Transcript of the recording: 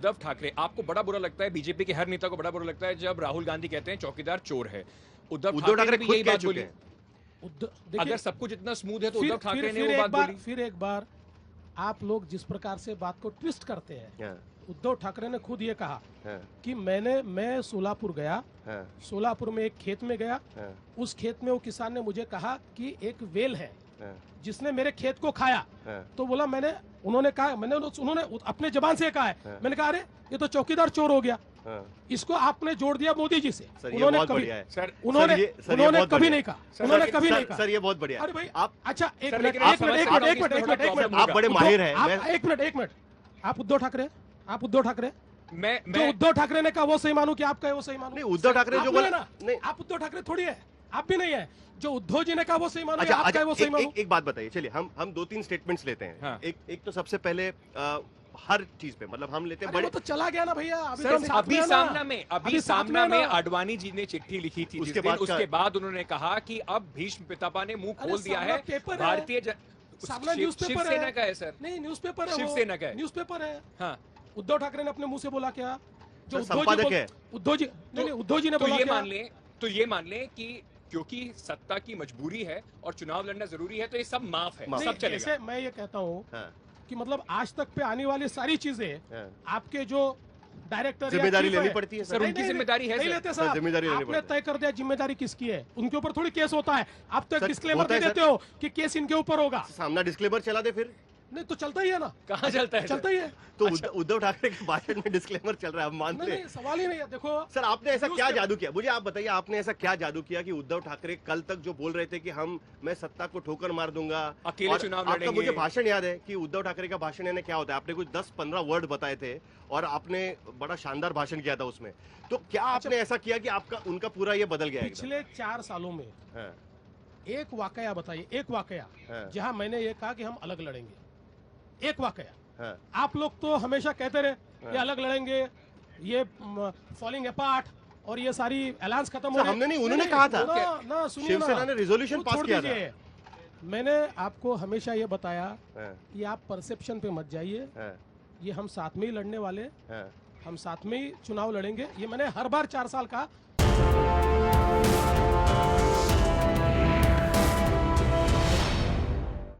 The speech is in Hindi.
उद्धव ठाकरे, आपको बड़ा बुरा लगता है, बीजेपी के हर नेता को बड़ा बुरा लगता है जब राहुल गांधी कहते हैं चौकीदार चोर है। उद्धव ठाकरे ने भी यही बात बोली। अगर सब कुछ इतना स्मूथ है तो उद्धव ठाकरे ने वो बात बोली। फिर एक बार आप लोग जिस प्रकार से बात को ट्विस्ट करते हैं, उद्धव ठाकरे ने खुद ये कहा कि मैं सोलापुर गया, सोलापुर में एक खेत में गया, उस खेत में वो किसान ने मुझे कहा कि एक वेल है जिसने मेरे खेत को खाया, तो बोला उन्होंने अपने जबान से कहा है, मैंने कहा अरे ये तो चौकीदार चोर हो गया। इसको आपने जोड़ दिया मोदी जी से। उन्होंने कभी नहीं कहा, उन्होंने कभी नहीं कहा। सर ये बहुत बढ़िया है। अरे भाई आप, अच्छा एक मिनट, आप बड़े माहिर हैं। एक मिनट, आप उद्धव ठाकरे, मैं जो उद्धव ठाकरे ने कहा वो सही मानू कि आप कहे वो सही मानू? नहीं, उद्धव ठाकरे जो बोला ना, नहीं, आप उद्धव ठाकरे थोड़ी है, आप भी नहीं है। जो उद्धव जी ने कहा वो सही मानू, अच्छा, आप कहे वो सही मानू? एक बात बताइए, चलिए हम 2-3 स्टेटमेंट्स लेते हैं। हाँ। एक तो सबसे पहले हर चीज पे मतलब हम लेते हैं बड़े, तो चला गया ना भैया। अभी सामना में आडवाणी जी ने चिट्ठी लिखी थी, उसके बाद उन्होंने कहा कि अब भीष्म पितामह ने मुंह खोल दिया है। भारतीय शिवसेना का है सर, नहीं न्यूज़पेपर है, शिवसेना का है, न्यूज़पेपर है। हाँ, उद्धव ठाकरे ने अपने मुंह से बोला क्या? जो संपादक है उद्धव जी ने बोला, तो ये मान ले कि क्योंकि सत्ता की मजबूरी है और चुनाव लड़ना जरूरी है तो ये सब माफ है, सब चलेगा। मैं ये कहता हूँ कि मतलब आज तक पे आने वाली सारी चीजें आपके जो डायरेक्टर जिम्मेदारी लेनी पड़ती है सर, उनकी जिम्मेदारी है। नहीं लेते सर, आपने तय कर दिया जिम्मेदारी किसकी है, उनके ऊपर थोड़ी केस होता है। आप तो एक डिस्क्लेमर दे देते हो कि केस इनके ऊपर होगा। सामना डिस्क्लेमर चला दे फिर। नहीं तो चलता ही है ना। कहाँ चलता है? चलता ही है। तो उद्धव ठाकरे के भाषण में डिस्क्लेमर चल रहा है, हम मानते हैं। सवाल ही नहीं है। देखो सर, आपने ऐसा क्या जादू किया, मुझे आप बताइए, आपने ऐसा क्या जादू किया कि उद्धव ठाकरे कल तक जो बोल रहे थे कि मैं सत्ता को ठोकर मार दूंगा, अकेले चुनाव लड़ेंगे। मुझे भाषण याद है कि उद्धव ठाकरे का भाषण यानी क्या होता है, आपने कुछ 10-15 वर्ड बताए थे और आपने बड़ा शानदार भाषण किया था उसमें। तो क्या आपने ऐसा किया कि उनका पूरा ये बदल गया? पिछले 4 सालों में एक वाकया बताइए, एक वाकया जहां मैंने ये कहा कि हम अलग लड़ेंगे। एक वाकया। आप लोग तो हमेशा कहते रहे ये अलग लड़ेंगे, ये फॉलिंग अपार्ट और ये सारी ऐलान खत्म हो गए। हमने नहीं, उन्होंने कहा था ना, सुनिए, शिवसेना ने रिजोल्यूशन पास किया था। मैंने आपको हमेशा ये बताया कि आप परसेप्शन पे मत जाइए, ये हम साथ में ही लड़ने वाले, हम साथ में ही चुनाव लड़ेंगे। ये मैंने हर बार 4 साल कहा।